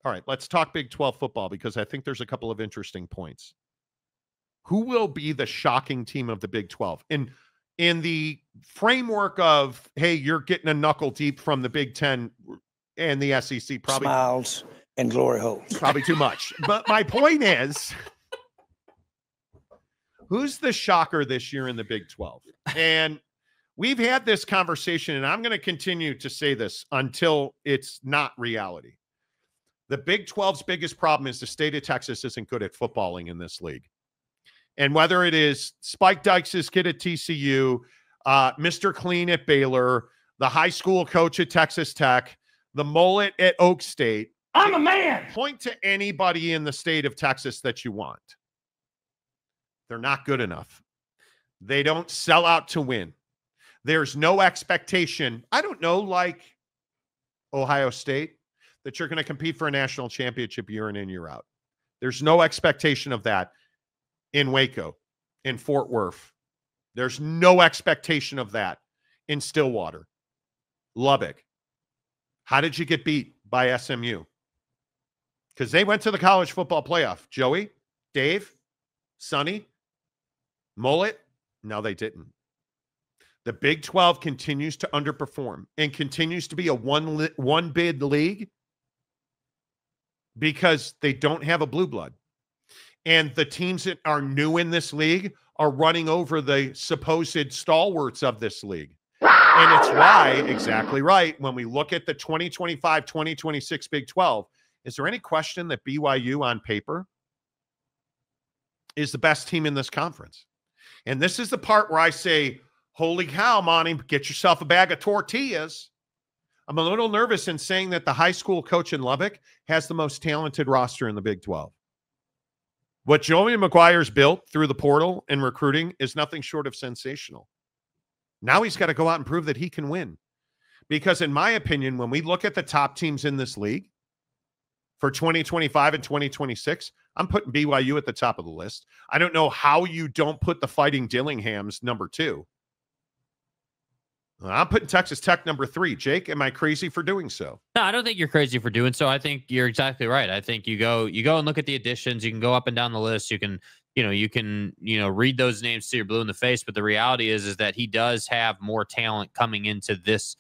All right, let's talk Big 12 football because I think there's a couple of interesting points. Who will be the shocking team of the Big 12? In the framework of, hey, you're getting a knuckle deep from the Big 10 and the SEC, probably smiles and glory holes. Probably too much. But my point is, who's the shocker this year in the Big 12? And we've had this conversation, and I'm going to continue to say this until it's not reality. The Big 12's biggest problem is the state of Texas isn't good at footballing in this league. And whether it is Spike Dykes' kid at TCU, Mr. Clean at Baylor, the high school coach at Texas Tech, the mullet at Oak State. I'm a man. Point to anybody in the state of Texas that you want. They're not good enough. They don't sell out to win. There's no expectation. I don't know, like Ohio State, that you're going to compete for a national championship year in and year out. There's no expectation of that in Waco, in Fort Worth. There's no expectation of that in Stillwater, Lubbock. How did you get beat by SMU? Because they went to the college football playoff. Joey, Dave, Sonny, Mullet, no, they didn't. The Big 12 continues to underperform and continues to be a one bid league because they don't have a blue blood. And the teams that are new in this league are running over the supposed stalwarts of this league. And it's why, exactly right, when we look at the 2025-2026 Big 12, is there any question that BYU on paper is the best team in this conference? And this is the part where I say, holy cow, Monty, get yourself a bag of tortillas. I'm a little nervous in saying that the high school coach in Lubbock has the most talented roster in the Big 12. What Joey McGuire's built through the portal and recruiting is nothing short of sensational. Now he's got to go out and prove that he can win. Because in my opinion, when we look at the top teams in this league for 2025 and 2026, I'm putting BYU at the top of the list. I don't know how you don't put the Fighting Dillinghams number 2. I'm putting Texas Tech number 3. Jake, am I crazy for doing so? No, I don't think you're crazy for doing so. I think you're exactly right. I think you go and look at the additions. You can go up and down the list. You can read those names till you're blue in the face. But the reality is that he does have more talent coming into this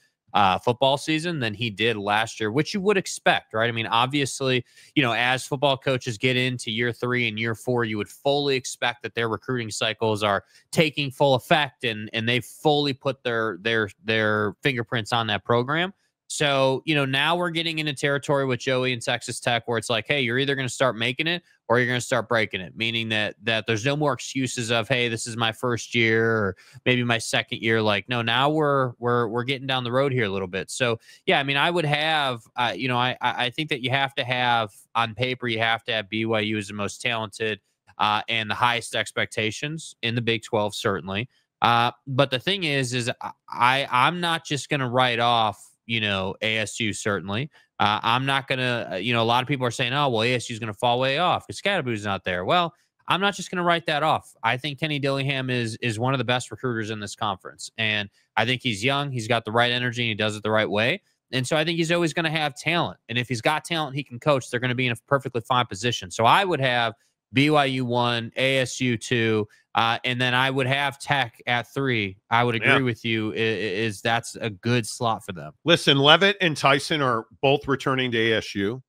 football season than he did last year, which you would expect, right? I mean, obviously, as football coaches get into year 3 and year 4, you would fully expect that their recruiting cycles are taking full effect and they fully put their fingerprints on that program. So, now we're getting into territory with Joey and Texas Tech where it's like, hey, you're either going to start making it or you're going to start breaking it, meaning that there's no more excuses of, hey, this is my first year or maybe my second year. Like, no, now we're getting down the road here a little bit. So, yeah, I mean, I would have, I think that you have to have on paper, you have to have BYU as the most talented and the highest expectations in the Big 12, certainly. But the thing is I'm not just going to write off, ASU, certainly. I'm not going to, a lot of people are saying, oh, well, ASU is going to fall way off because Scadaboo's not there. Well, I'm not just going to write that off. I think Kenny Dillingham is one of the best recruiters in this conference. And I think he's young. He's got the right energy and he does it the right way. And so I think he's always going to have talent. And if he's got talent, he can coach. They're going to be in a perfectly fine position. So I would have BYU 1, ASU 2, and then I would have Tech at 3. I would agree with you. Is that's a good slot for them. Listen, Levitt and Tyson are both returning to ASU.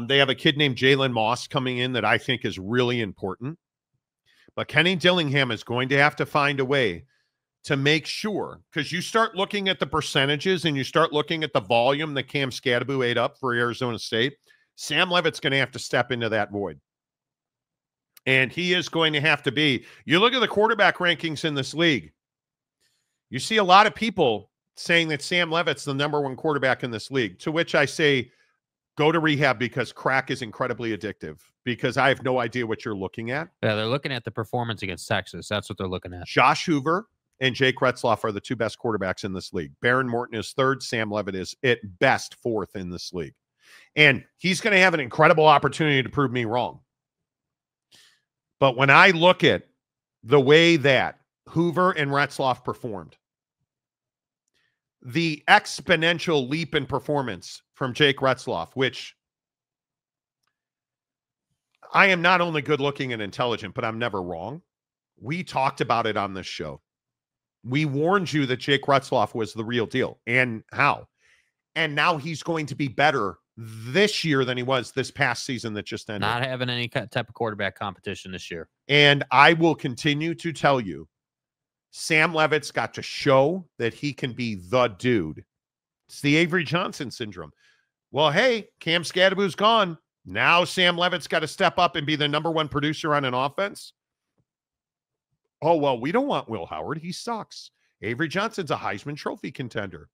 They have a kid named Jalen Moss coming in that I think is really important. But Kenny Dillingham is going to have to find a way to make sure, because you start looking at the percentages and you start looking at the volume that Cam Scadaboo ate up for Arizona State, Sam Levitt's going to have to step into that void. And he is going to have to be. You look at the quarterback rankings in this league, you see a lot of people saying that Sam Levitt's the number 1 quarterback in this league, to which I say, go to rehab because crack is incredibly addictive, because I have no idea what you're looking at. Yeah, they're looking at the performance against Texas. That's what they're looking at. Josh Hoover and Jake Retzloff are the 2 best quarterbacks in this league. Baron Morton is 3rd. Sam Levitt is at best 4th in this league. And he's going to have an incredible opportunity to prove me wrong. But when I look at the way that Hoover and Retzloff performed, the exponential leap in performance from Jake Retzloff, which I am not only good looking and intelligent, but I'm never wrong. We talked about it on this show. We warned you that Jake Retzloff was the real deal and how. And now he's going to be better this year than he was this past season that just ended. Not having any type of quarterback competition this year. And I will continue to tell you, Sam Levitt's got to show that he can be the dude. It's the Avery Johnson syndrome. Well, hey, Cam Scadaboo's gone. Now Sam Levitt's got to step up and be the number one producer on an offense. Oh, well, we don't want Will Howard. He sucks. Avery Johnson's a Heisman Trophy contender.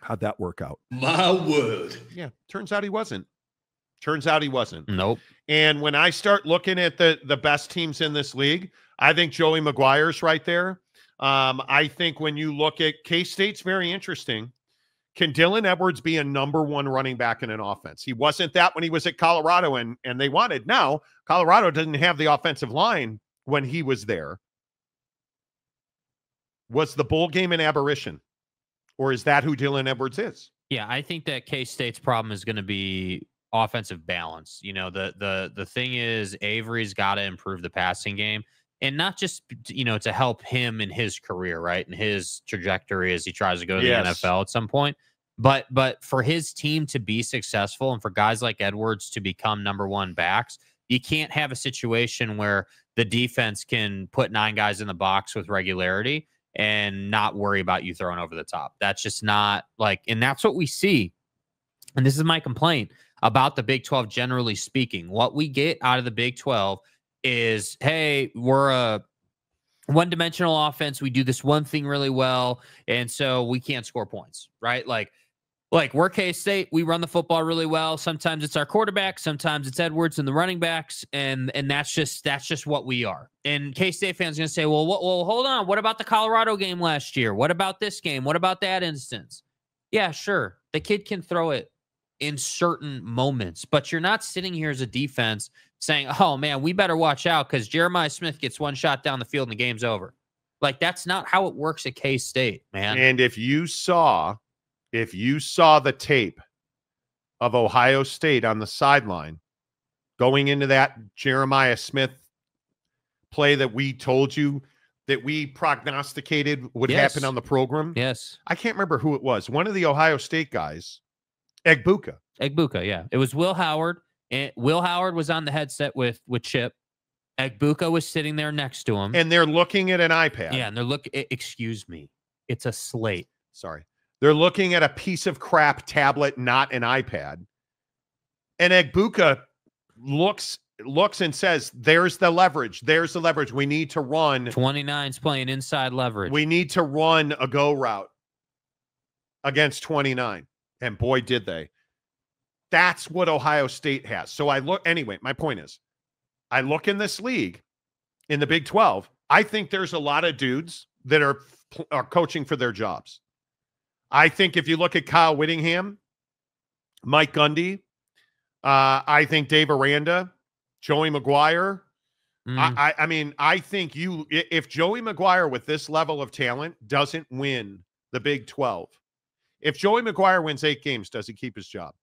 How'd that work out? My word. Yeah, turns out he wasn't. Nope. And when I start looking at the best teams in this league, I think Joey McGuire's right there. I think when you look at K-State's very interesting. Can Dylan Edwards be a number one running back in an offense? He wasn't that when he was at Colorado, and they wanted. Now, Colorado doesn't have the offensive line when he was there. Was the bowl game an aberration? Or is that who Dylan Edwards is? Yeah, I think that K-State's problem is going to be offensive balance. You know, the thing is Avery's got to improve the passing game, and not just, you know, to help him in his career, right? And his trajectory as he tries to go to the NFL at some point. But for his team to be successful and for guys like Edwards to become number one backs, you can't have a situation where the defense can put 9 guys in the box with regularity and not worry about you throwing over the top. That's just not like, and that's what we see. And this is my complaint about the Big 12, generally speaking. What we get out of the Big 12 is, hey, we're a one-dimensional offense. We do this one thing really well, and so we can't score points, right? Like we're K-State, we run the football really well. Sometimes it's our quarterback, sometimes it's Edwards and the running backs, and that's just what we are. And K-State fans are going to say, well, hold on. What about the Colorado game last year? What about this game? What about that instance? Yeah, sure. The kid can throw it in certain moments, but you're not sitting here as a defense saying, oh, man, we better watch out because Jeremiah Smith gets one shot down the field and the game's over. Like, that's not how it works at K-State, man. And if you saw the tape of Ohio State on the sideline going into that Jeremiah Smith play that we told you that we prognosticated would happen on the program. Yes. I can't remember who it was. One of the Ohio State guys, Egbuka, yeah. It was Will Howard. And Will Howard was on the headset with Chip. Egbuka was sitting there next to him. And they're looking at an iPad. Yeah, and they're looking, excuse me, it's a slate. Sorry. They're looking at a piece of crap tablet, not an iPad. And Egbuka looks and says, there's the leverage. There's the leverage. We need to run. 29's playing inside leverage. We need to run a go route against 29. And boy, did they. That's what Ohio State has. So anyway, my point is, I look in this league, in the Big 12, I think there's a lot of dudes that are coaching for their jobs. I think if you look at Kyle Whittingham, Mike Gundy, I think Dave Aranda, Joey McGuire. I mean, I think if Joey McGuire with this level of talent doesn't win the Big 12, if Joey McGuire wins 8 games, does he keep his job?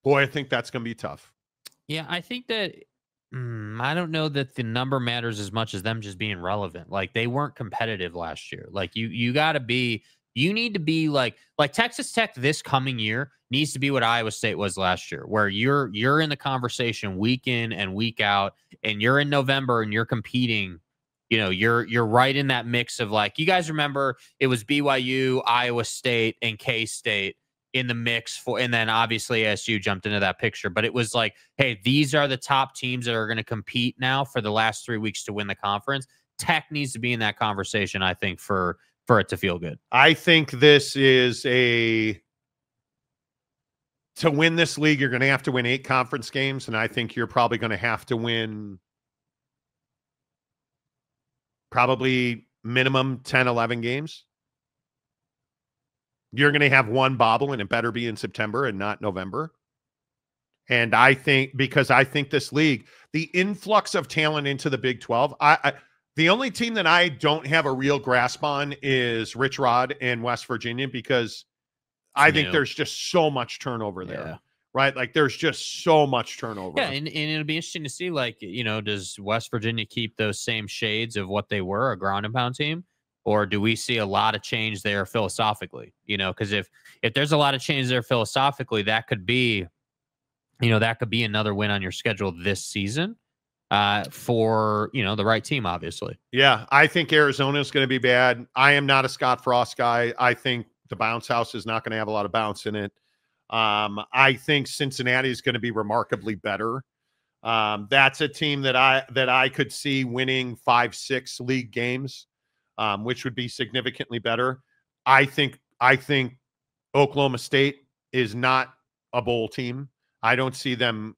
Boy, I think that's going to be tough. Yeah, I think that I don't know that the number matters as much as them just being relevant. Like, they weren't competitive last year. Like, you need to be like Texas Tech this coming year needs to be what Iowa State was last year, where you're in the conversation week in and week out, and you're in November and you're competing. You know, you're right in that mix of, like, you guys remember it was BYU, Iowa State, and K-State in the mix for, and then obviously ASU jumped into that picture. But it was like, hey, these are the top teams that are going to compete now for the last 3 weeks to win the conference. Tech needs to be in that conversation, I think, for it to feel good. I think this is to win this league, you're going to have to win 8 conference games, and I think you're probably going to have to win probably minimum 10, 11 games. You're going to have one bobble, and it better be in September and not November. And I think, because I think this league, the influx of talent into the Big 12, the only team that I don't have a real grasp on is Rich Rod and West Virginia, because I think there's just so much turnover there. Yeah. right? Like there's just so much turnover. Yeah, and it'll be interesting to see, like, does West Virginia keep those same shades of what they were, a ground and pound team? Or do we see a lot of change there philosophically? Because if there's a lot of change there philosophically, that could be another win on your schedule this season for, the right team, obviously. Yeah, I think Arizona is going to be bad. I am not a Scott Frost guy. I think the bounce house is not going to have a lot of bounce in it. I think Cincinnati is going to be remarkably better. That's a team that I could see winning 5-6 league games, which would be significantly better. I think Oklahoma State is not a bowl team. I don't see them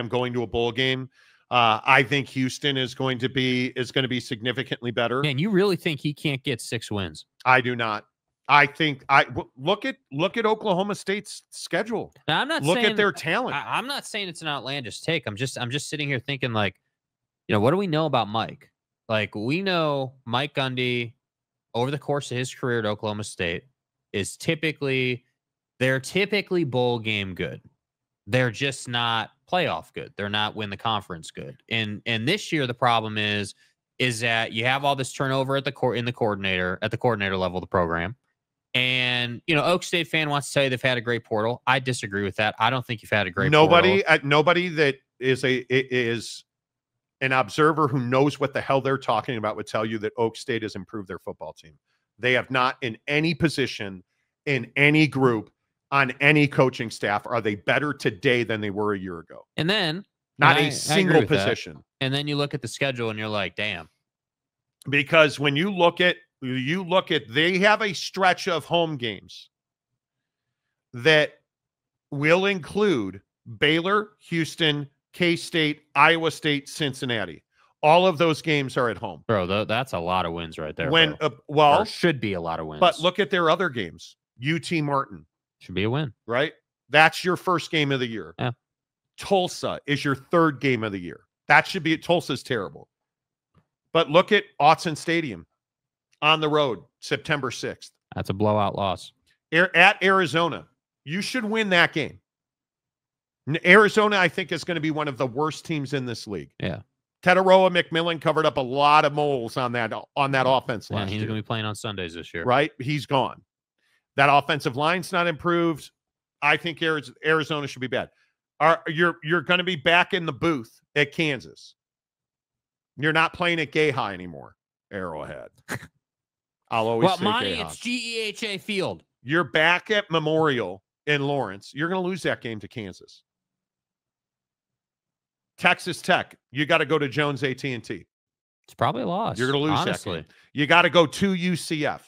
going to a bowl game. I think Houston is going to be significantly better. Man, you really think he can't get 6 wins? I do not. I think look at Oklahoma State's schedule. Now, I'm not look saying, at their talent. I'm not saying it's an outlandish take. I'm just sitting here thinking, like, what do we know about Mike? Like, we know Mike Gundy over the course of his career at Oklahoma State is typically bowl game good. They're just not playoff good. They're not win the conference good. And this year the problem is that you have all this turnover at the coordinator level of the program. And Oak State fan wants to tell you they've had a great portal. I disagree with that. I don't think you've had a great portal. Nobody that is an observer who knows what the hell they're talking about would tell you that Oak State has improved their football team. They have not, in any position, in any group, on any coaching staff, are they better today than they were a year ago. And then not a single position. That. And then you look at the schedule and you're like, damn. Because when you look at they have a stretch of home games that will include Baylor, Houston, K-State, Iowa State, Cincinnati. All of those games are at home. Bro, that's a lot of wins right there. Or should be a lot of wins. But look at their other games. UT Martin. Should be a win. Right? That's your first game of the year. Yeah. Tulsa is your third game of the year. That should be – Tulsa's terrible. But look at Autzen Stadium on the road, September 6th. That's a blowout loss. At Arizona. You should win that game. Arizona, I think, is going to be one of the worst teams in this league. Yeah. Tetaroa McMillan covered up a lot of moles on that offense last year. He's going to be playing on Sundays this year. Right? He's gone. That offensive line's not improved. I think Arizona should be bad. You're going to be back in the booth at Kansas. You're not playing at Gay-High anymore, Arrowhead. I'll always say Monty, Gay-High. it's GEHA Field. You're back at Memorial in Lawrence. You're going to lose that game to Kansas. Texas Tech, you got to go to Jones AT&T. It's probably a loss. You're going to lose honestly. that game. You got to go to UCF.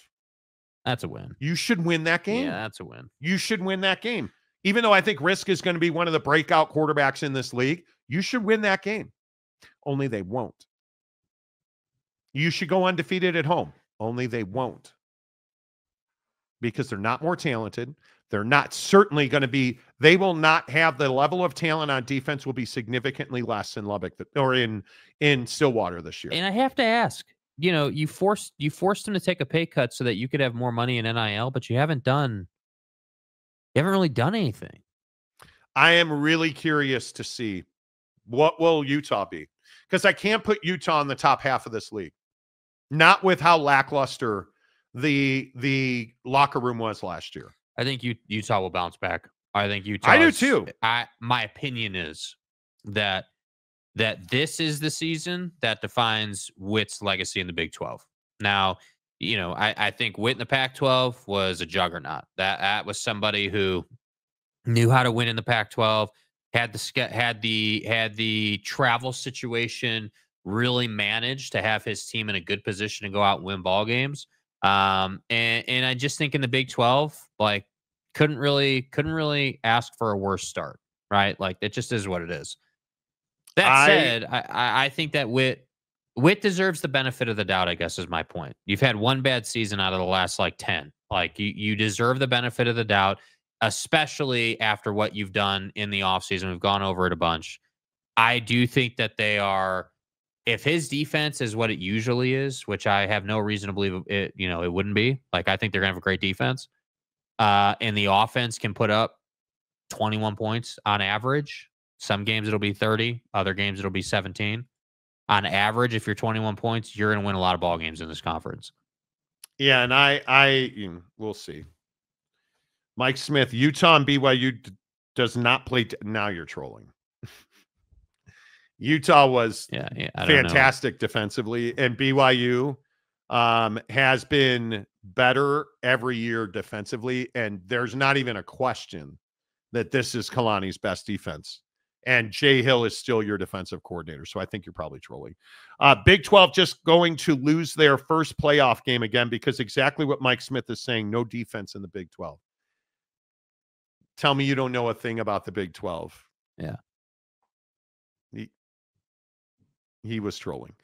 That's a win. You should win that game. Yeah, that's a win. You should win that game. Even though I think Risk is going to be one of the breakout quarterbacks in this league, you should win that game. Only they won't. You should go undefeated at home. Only they won't. Because they're not more talented. They're not certainly going to be, they will not have the level of talent on defense will be significantly less in Lubbock or in Stillwater this year. And I have to ask, you forced them to take a pay cut so that you could have more money in NIL, but you haven't really done anything. I am really curious to see what will Utah be, because I can't put Utah in the top half of this league. Not with how lackluster the locker room was last year. I think Utah will bounce back. I think Utah. I do too. My opinion is that this is the season that defines Witt's legacy in the Big 12. Now, I think Witt in the Pac-12 was a juggernaut. That was somebody who knew how to win in the Pac-12, had the travel situation really managed to have his team in a good position to go out and win ball games. And I just think in the Big 12, like, couldn't really ask for a worse start, right? Like, it just is what it is. That said, I think that Witt deserves the benefit of the doubt, I guess, is my point. You've had one bad season out of the last 10. Like, you deserve the benefit of the doubt, especially after what you've done in the offseason. We've gone over it a bunch. I do think that they are, if his defense is what it usually is, which I have no reason to believe it, it wouldn't be. Like, I think they're going to have a great defense. And the offense can put up 21 points on average. Some games it'll be 30, other games it'll be 17. On average, if you're 21 points, you're going to win a lot of ball games in this conference. Yeah, and we'll see. Mike Smith, Utah and BYU does not play. Now you're trolling. Utah was fantastic defensively, and BYU has been better every year defensively, and there's not even a question that this is Kalani's best defense. And Jay Hill is still your defensive coordinator, so I think you're probably trolling. Big 12 just going to lose their first playoff game again because exactly what Mike Smith is saying, no defense in the Big 12. Tell me you don't know a thing about the Big 12. Yeah. He was trolling.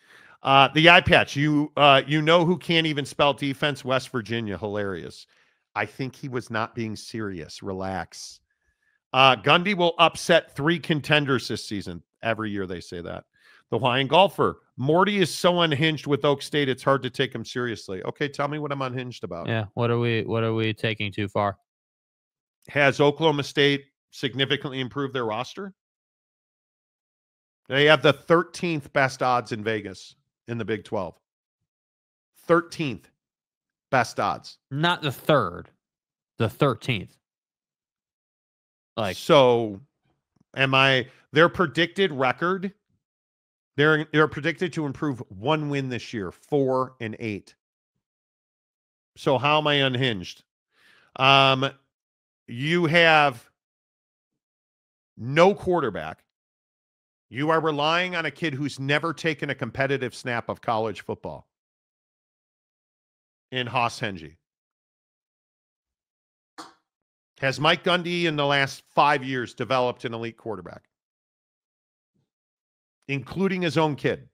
The eye patch, you know who can't even spell defense? West Virginia. Hilarious. I think he was not being serious. Relax. Gundy will upset 3 contenders this season. Every year they say that. The Hawaiian golfer. Morty is so unhinged with Oak State, it's hard to take him seriously. Okay, tell me what I'm unhinged about. Yeah, what are we taking too far? Has Oklahoma State significantly improved their roster? They have the 13th best odds in Vegas in the Big 12. 13th best odds. Not the 3rd, the 13th. So their predicted record, they're predicted to improve 1 win this year, 4-8. So how am I unhinged? You have no quarterback. You are relying on a kid who's never taken a competitive snap of college football in Haas Hengy. Has Mike Gundy in the last 5 years developed an elite quarterback, including his own kid?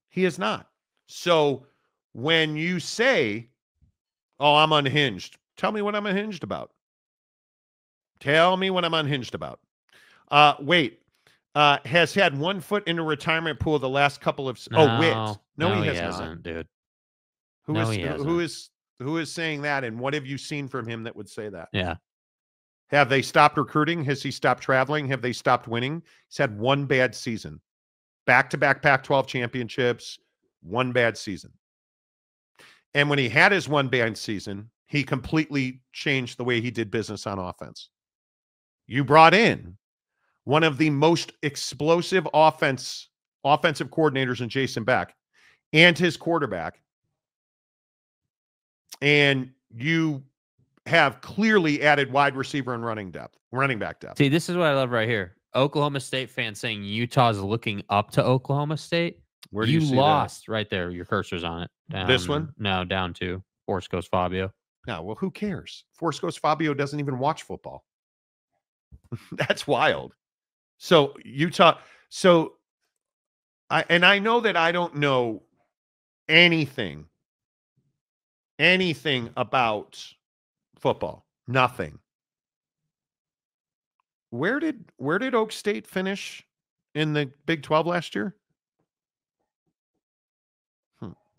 He has not. So when you say, oh, I'm unhinged, tell me what I'm unhinged about. Tell me what I'm unhinged about. Has had 1 foot in a retirement pool the last couple of... Witt. No, he hasn't, dude. Who is saying that, and what have you seen from him that would say that? Yeah. Have they stopped recruiting? Has he stopped traveling? Have they stopped winning? He's had 1 bad season. Back-to-back Pac-12 championships, 1 bad season. And when he had his 1 bad season, he completely changed the way he did business on offense. You brought in one of the most explosive offensive coordinators in Jason Beck and his quarterback. And you have clearly added wide receiver and running back depth. See, this is what I love right here. Oklahoma State fans saying Utah's looking up to Oklahoma State. Where do you see lost that? Right there. Your cursor's on it. This one? No, down to Force Ghost Fabio. No, well, who cares? Force Ghost Fabio doesn't even watch football. That's wild. So Utah. So I know that I don't know anything about football. Nothing. Where did Oak State finish in the Big 12 last year?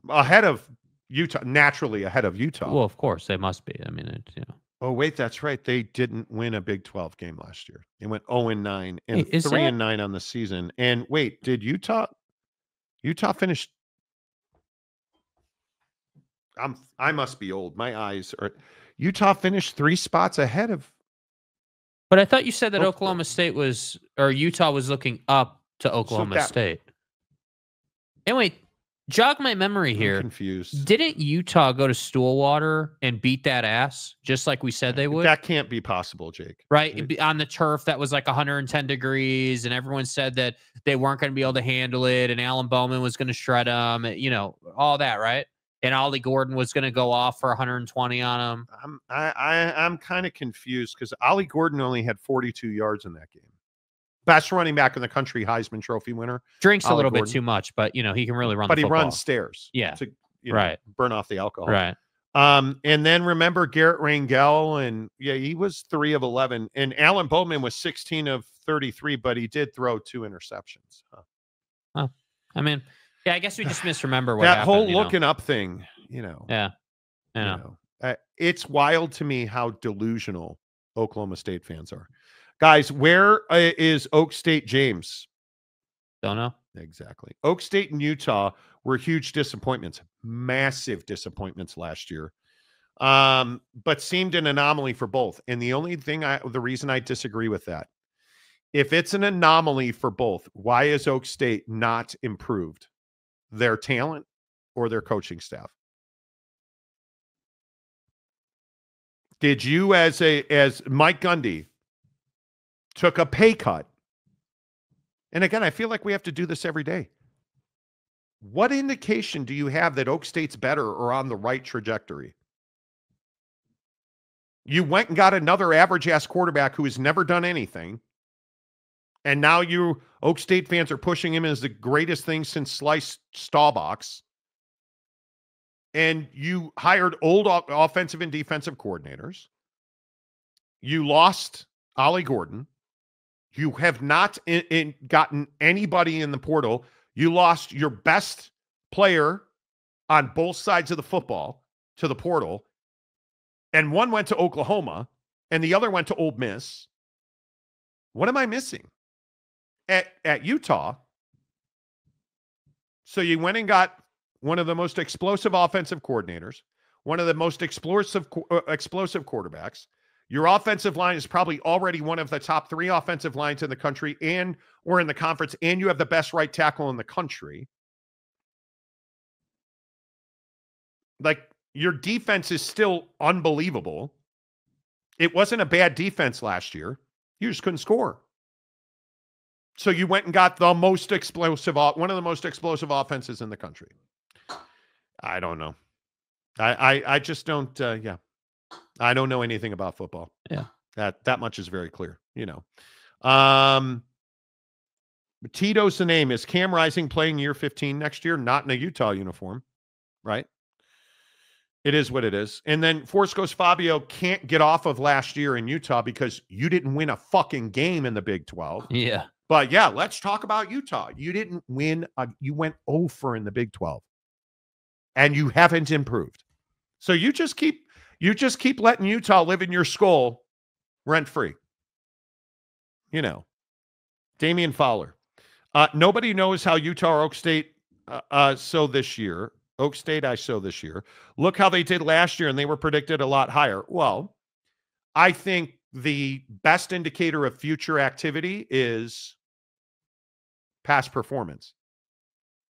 Ahead of Utah, naturally ahead of Utah. Well, of course they must be. I mean, it's, Oh, wait, that's right. They didn't win a Big 12 game last year. They went 0-9 and Hey, 3-9 on the season. And wait, did Utah finish? I must be old. My eyes are. Utah finished 3 spots ahead of. But I thought you said that Oklahoma State Utah was looking up to Oklahoma State. Anyway, jog my memory here. I'm confused. Didn't Utah go to Stillwater and beat that ass just like we said they would? That can't be possible, Jake. Right? On the turf that was like 110 degrees, and everyone said that they weren't going to be able to handle it, and Alan Bowman was going to shred them, all that, right? And Ollie Gordon was going to go off for 120 on him. I'm kind of confused because Ollie Gordon only had 42 yards in that game. Best running back in the country, Heisman Trophy winner. Drinks a little bit too much, but he can really run. But the he football. runs stairs. Yeah, to right. Burn off the alcohol. Right. And then remember Garrett Rangel, and he was 3 of 11, and Alan Bowman was 16 of 33, but he did throw 2 interceptions. Oh, I mean, yeah, I guess we just misremember what that happened, whole looking up thing. Yeah, it's wild to me how delusional Oklahoma State fans are. Guys, where is Oak State James? Don't know. Exactly. Oak State and Utah were huge disappointments, massive disappointments last year, but seemed an anomaly for both. And the reason I disagree with that, if it's an anomaly for both, why is Oak State not improved? Their talent or their coaching staff? Did you, as Mike Gundy, took a pay cut? And again, I feel like we have to do this every day. What indication do you have that Oak State's better or on the right trajectory? You went and got another average-ass quarterback who has never done anything, and now Oak State fans are pushing him as the greatest thing since sliced Staubach's. And you hired old offensive and defensive coordinators. You lost Ollie Gordon. You have not gotten anybody in the portal. You lost your best player on both sides of the football to the portal. And one went to Oklahoma and the other went to Ole Miss. What am I missing? At Utah. So you went and got one of the most explosive offensive coordinators, one of the most explosive quarterbacks. Your offensive line is probably already one of the top 3 offensive lines in the country or in the conference, and you have the best right tackle in the country. Like, your defense is still unbelievable. It wasn't a bad defense last year. You just couldn't score. So you went and got one of the most explosive offenses in the country. I don't know. I just don't, I don't know anything about football. Yeah. That much is very clear, Tito's the name. Is Cam Rising playing year 15 next year? Not in a Utah uniform, right? It is what it is. And then Force Ghost Fabio can't get off of last year in Utah because you didn't win a fucking game in the Big 12. Yeah. But yeah, let's talk about Utah. You didn't win. You went 0-for in the Big 12. And you haven't improved. So you just keep letting Utah live in your skull rent-free. Damian Fowler. Nobody knows how Utah or Oak State sow this year. Oak State, I sow this year. Look how they did last year, and they were predicted a lot higher. Well, I think the best indicator of future activity is past performance.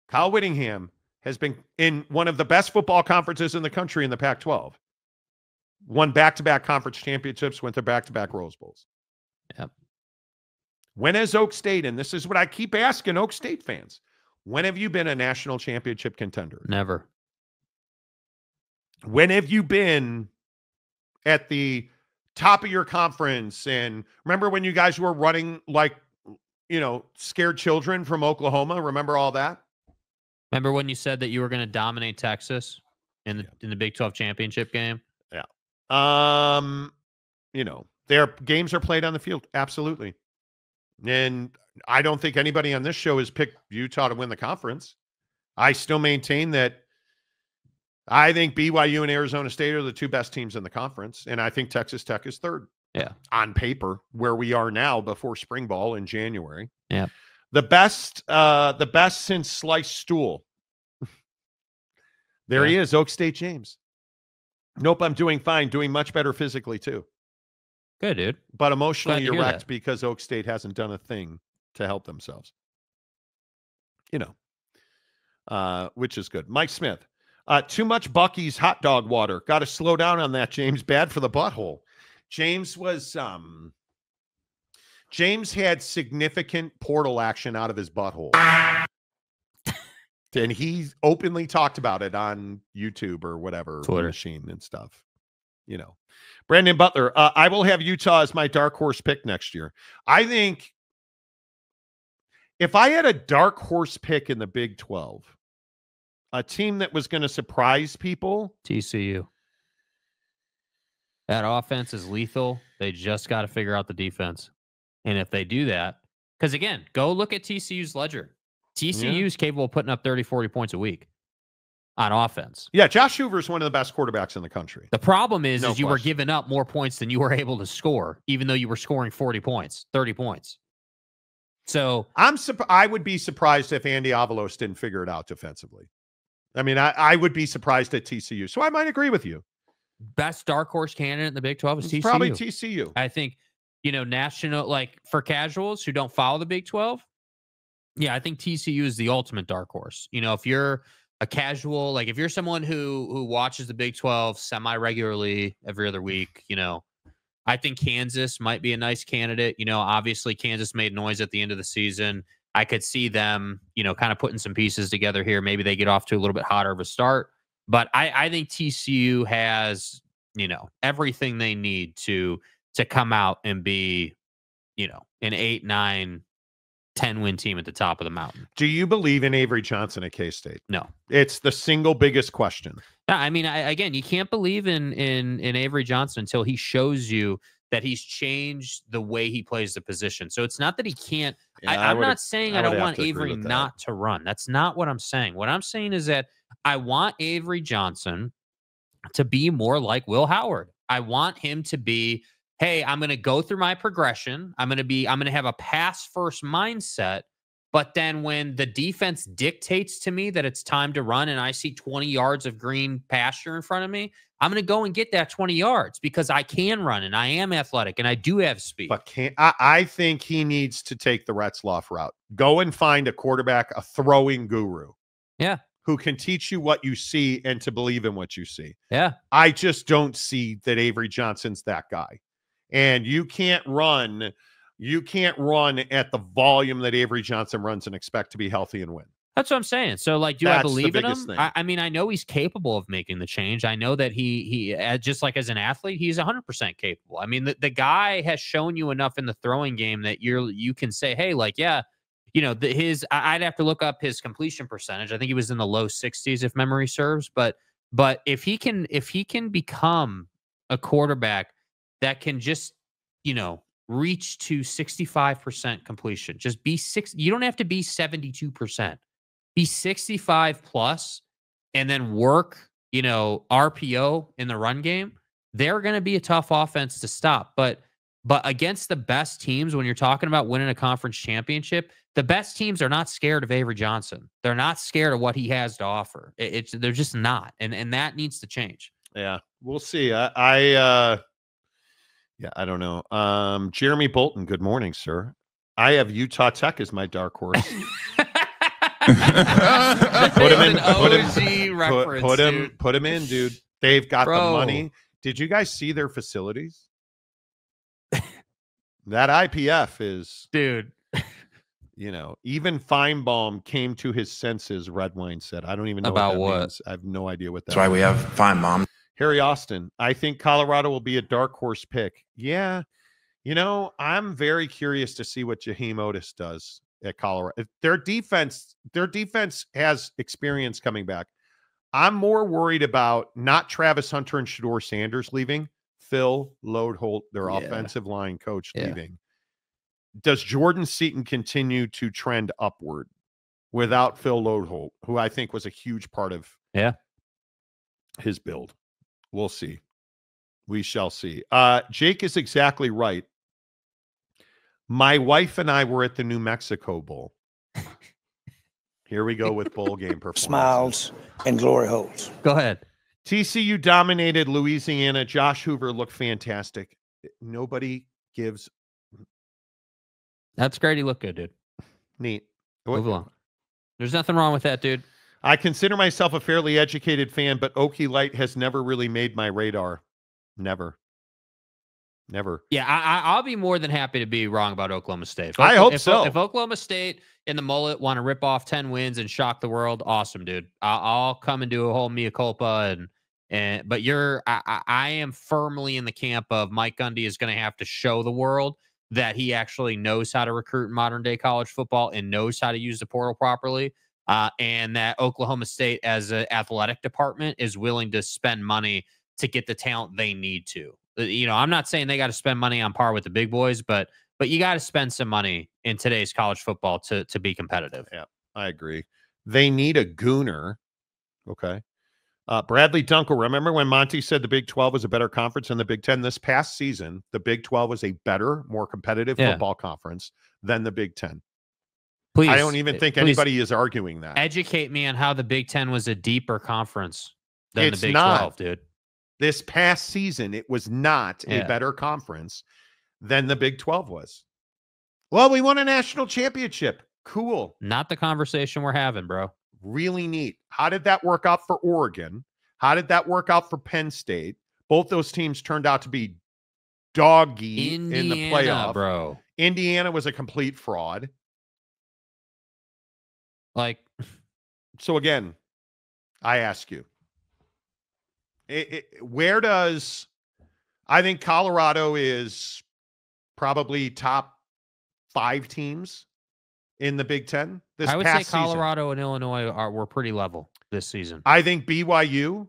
Kyle Whittingham has been in one of the best football conferences in the country in the Pac-12. Won back-to-back conference championships, went to back-to-back Rose Bowls. Yep. When has Oak State, and this is what I keep asking Oak State fans, when have you been a national championship contender? Never. When have you been at the top of your conference? And remember when you guys were running like, scared children from Oklahoma? Remember all that? Remember when you said that you were going to dominate Texas in the Big 12 championship game? Yeah. Their games are played on the field. Absolutely. And I don't think anybody on this show has picked Utah to win the conference. I still maintain that I think BYU and Arizona State are the 2 best teams in the conference. And I think Texas Tech is 3rd. Yeah. On paper, where we are now before spring ball in January. Yeah. The best since sliced stool. There he is, Oak State James. Nope, I'm doing fine, doing much better physically too. Good, dude. But emotionally, you're wrecked that. because Oak State hasn't done a thing to help themselves. Which is good. Mike Smith. Too much Bucky's hot dog water. Got to slow down on that, James. Bad for the butthole. James had significant portal action out of his butthole. And he openly talked about it on YouTube or whatever, Twitter machine and stuff. Brandon Butler, I will have Utah as my dark horse pick next year. I think if I had a dark horse pick in the Big 12, a team that was going to surprise people, TCU. That offense is lethal. They just got to figure out the defense. And if they do that, because again, go look at TCU's ledger. TCU is capable of putting up 30, 40 points a week. on offense. Yeah, Josh Hoover is one of the best quarterbacks in the country. The problem is, No you were question. giving up more points than you were able to score, even though you were scoring 40 points, 30 points. So I would be surprised if Andy Avalos didn't figure it out defensively. I mean, I would be surprised at TCU. So I might agree with you. best dark horse candidate in the Big 12 is It's TCU. probably TCU. I think, national, like for casuals who don't follow the Big 12, yeah, I think TCU is the ultimate dark horse. If you're a casual, like if you're someone who watches the Big 12 semi-regularly every other week, I think Kansas might be a nice candidate. Obviously Kansas made noise at the end of the season. I could see them, kind of putting some pieces together here. Maybe they get off to a little bit hotter of a start. But I think TCU has, everything they need to come out and be, an 8, 9, 10-win team at the top of the mountain. Do you believe in Avery Johnson at K-State? No. It's the single biggest question. I mean, again, you can't believe in Avery Johnson until he shows you that he's changed the way he plays the position. So it's not that he can't. Yeah, I'm not saying I don't want Avery with that. not to run. That's not what I'm saying. What I'm saying is that I want Avery Johnson to be more like Will Howard. I want him to be, hey, I'm going to go through my progression. I'm going to have a pass first mindset. But then when the defense dictates to me that it's time to run and I see 20 yards of green pasture in front of me, I'm going to go and get that 20 yards because I can run and I am athletic and I do have speed. But I think he needs to take the Retzloff route. Go and find a quarterback, a throwing guru. Yeah. Who can teach you what you see and to believe in what you see. Yeah. I just don't see that Avery Johnson's that guy. And you can't run at the volume that Avery Johnson runs and expect to be healthy and win. That's what I'm saying. So, like, do I believe in him? Thing. I mean, I know he's capable of making the change. I know that he just like as an athlete, he's 100% capable. I mean, the guy has shown you enough in the throwing game that you can say, hey, like, yeah, I'd have to look up his completion percentage. I think he was in the low 60s if memory serves. But if he can become a quarterback that can just, reach to 65% completion, just be you don't have to be 72%. Be 65 plus and then work, RPO in the run game. They're going to be a tough offense to stop. But against the best teams, when you're talking about winning a conference championship, the best teams are not scared of Avery Johnson. They're not scared of what he has to offer. They're just not. And that needs to change. Yeah, we'll see. I don't know. Jeremy Bolton, good morning, sir. I have Utah Tech as my dark horse. Put him in, dude. They've got the money. Did you guys see their facilities? That IPF is, dude. Even Feinbaum came to his senses. Redwine said, "I don't even know about what that what means. I have no idea what that." That's why we have Feinbaum. Harry Austin, I think Colorado will be a dark horse pick. Yeah, I'm very curious to see what Jaheim Otis does at Colorado. Their defense has experience coming back. I'm more worried about not Travis Hunter and Shedeur Sanders leaving, Phil Lodeholt, their offensive line coach, leaving. Does Jordan Seaton continue to trend upward without Phil Lodeholt, who I think was a huge part of his build? We'll see. We shall see. Jake is exactly right. My wife and I were at the New Mexico Bowl. Here we go with bowl game performance. Smiles and glory holes. Go ahead. TCU dominated Louisiana. Josh Hoover looked fantastic. Nobody gives. That's great. He looked good, dude. Neat. Move along. There's nothing wrong with that, dude. I consider myself a fairly educated fan, but Okie Light has never really made my radar. Never. Yeah, I'll be more than happy to be wrong about Oklahoma State. I hope so. If Oklahoma State and the mullet want to rip off 10 wins and shock the world, awesome, dude. I'll come and do a whole mea culpa. But I am firmly in the camp of Mike Gundy is going to have to show the world that he actually knows how to recruit in modern day college football and knows how to use the portal properly. And that Oklahoma State as an athletic department is willing to spend money to get the talent they need to. I'm not saying they got to spend money on par with the big boys, but you got to spend some money in today's college football to be competitive. Yeah, I agree. They need a gooner. Okay. Bradley Dunkel, remember when Monty said the Big 12 was a better conference than the Big 10? This past season, the Big 12 was a better, more competitive football conference than the Big 10. Please, I don't even think anybody is arguing that. Educate me on how the Big 10 was a deeper conference than It's the Big not. 12, dude. This past season, it was not a better conference than the Big 12 was. Well, we won a national championship. Cool. Not the conversation we're having, bro. Really neat. How did that work out for Oregon? How did that work out for Penn State? Both those teams turned out to be doggy in the playoff. Bro. Indiana was a complete fraud. Like, so again, I ask you, where does, I think Colorado is probably top 5 teams in the Big 10 this past season. I would say Colorado and Illinois were pretty level this season. I think BYU,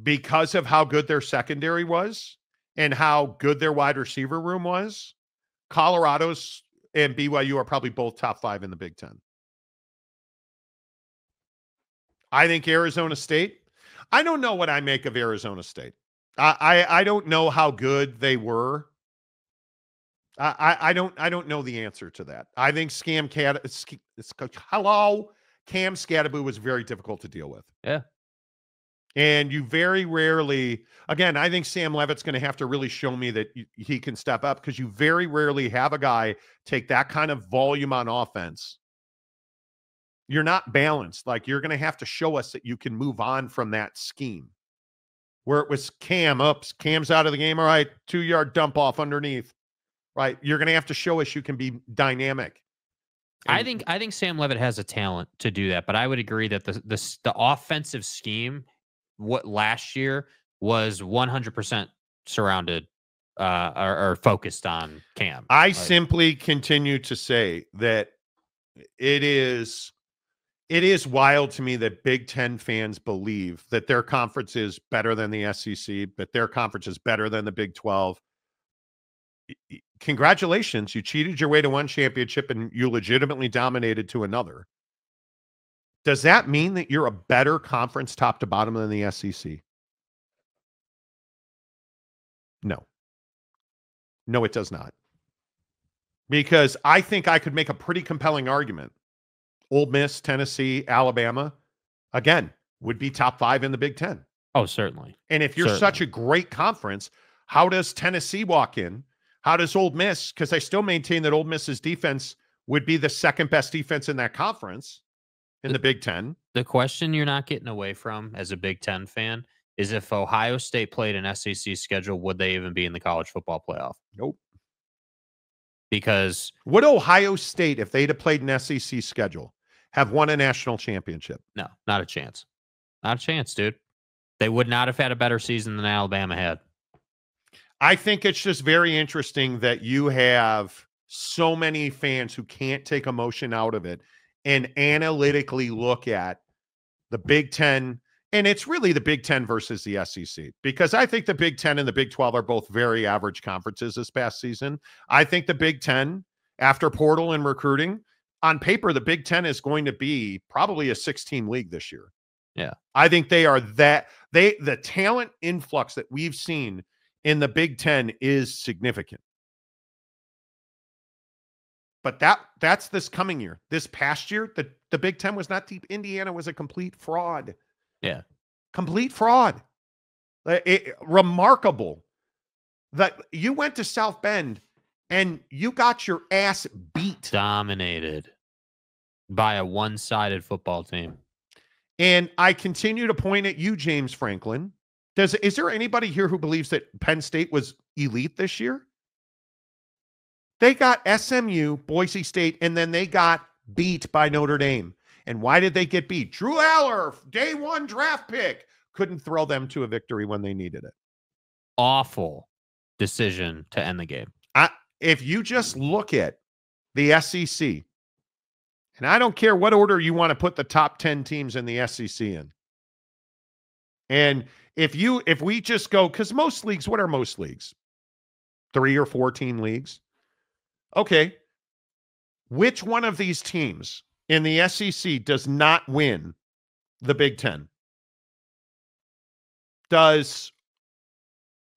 because of how good their secondary was and how good their wide receiver room was, Colorado's and BYU are probably both top 5 in the Big 10. I think Arizona State, I don't know what I make of Arizona State. I don't know how good they were. I don't know the answer to that. I think Cam Skattebo was very difficult to deal with. Yeah. And you very rarely, again, I think Sam Levitt's going to have to really show me that he can step up, because you very rarely have a guy take that kind of volume on offense. You're not balanced. Like, you're going to have to show us that you can move on from that scheme. Where it was Cam's out of the game. All right, 2-yard dump off underneath. Right. You're going to have to show us you can be dynamic. And I think Sam Levitt has a talent to do that, but I would agree that the offensive scheme, what last year was 100% surrounded or focused on Cam. I simply continue to say that it is wild to me that Big Ten fans believe that their conference is better than the SEC, that their conference is better than the Big 12. Congratulations. You cheated your way to one championship and you legitimately dominated to another. Does that mean that you're a better conference top to bottom than the SEC? No. No, it does not. Because I think I could make a pretty compelling argument. Ole Miss, Tennessee, Alabama, again, would be top 5 in the Big Ten. Oh, certainly. And if you're such a great conference, how does Tennessee walk in? How does Ole Miss? Because I still maintain that Ole Miss's defense would be the second best defense in that conference in the Big Ten. The question you're not getting away from as a Big Ten fan is, if Ohio State played an SEC schedule, would they even be in the college football playoff? Nope. Because would Ohio State, if they'd have played an SEC schedule, have won a national championship? No, not a chance. Not a chance, dude. They would not have had a better season than Alabama had. I think it's just very interesting that you have so many fans who can't take emotion out of it and analytically look at the Big Ten. And it's really the Big Ten versus the SEC, because I think the Big Ten and the Big 12 are both very average conferences this past season. I think the Big Ten, after portal and recruiting, on paper, the Big Ten is going to be probably a 6-team league this year. Yeah. I think they are the talent influx that we've seen in the Big Ten is significant. But that's this coming year. This past year, the Big Ten was not deep. Indiana was a complete fraud. Yeah. Complete fraud. Remarkable that you went to South Bend and you got your ass beat. Dominated by a one-sided football team. And I continue to point at you, James Franklin. Is there anybody here who believes that Penn State was elite this year? They got SMU, Boise State, and then they got beat by Notre Dame. And why did they get beat? Drew Aller, day 1 draft pick, couldn't throw them to a victory when they needed it. Awful decision to end the game. If you just look at the SEC, and I don't care what order you want to put the top 10 teams in the SEC in. And if we just go, because most leagues, what are most leagues? 3 or 4 team leagues. Okay. Which one of these teams in the SEC does not win the Big Ten? does,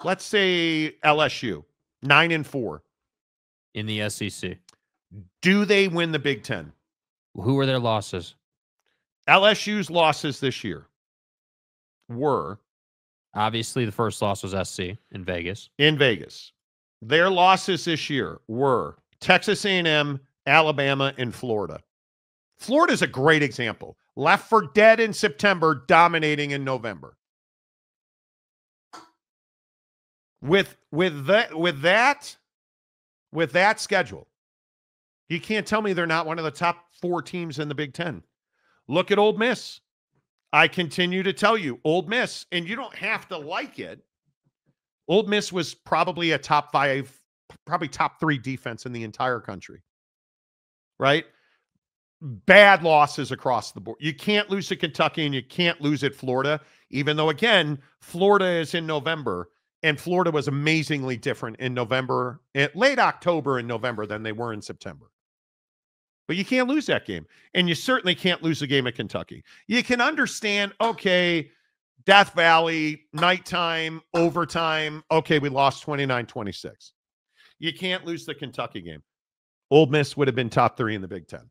let's say, LSU, 9-4. In the SEC. Do they win the Big Ten? Who were their losses? LSU's losses this year were, Obviously, the first loss was SC in Vegas. in Vegas. Their losses this year were Texas A&M, Alabama, and Florida. Florida's a great example. Left for dead in September, dominating in November. With that schedule, you can't tell me they're not one of the top 4 teams in the Big Ten. Look at Ole Miss. I continue to tell you, Ole Miss, and you don't have to like it. Ole Miss was probably a top 5, probably top 3 defense in the entire country. Right? Bad losses across the board. You can't lose to Kentucky and you can't lose at Florida, even though, again, Florida is in November, and Florida was amazingly different in November, late October and November than they were in September. But you can't lose that game. And you certainly can't lose the game at Kentucky. You can understand, okay, Death Valley, nighttime, overtime. Okay, we lost 29-26. You can't lose the Kentucky game. Ole Miss would have been top 3 in the Big Ten.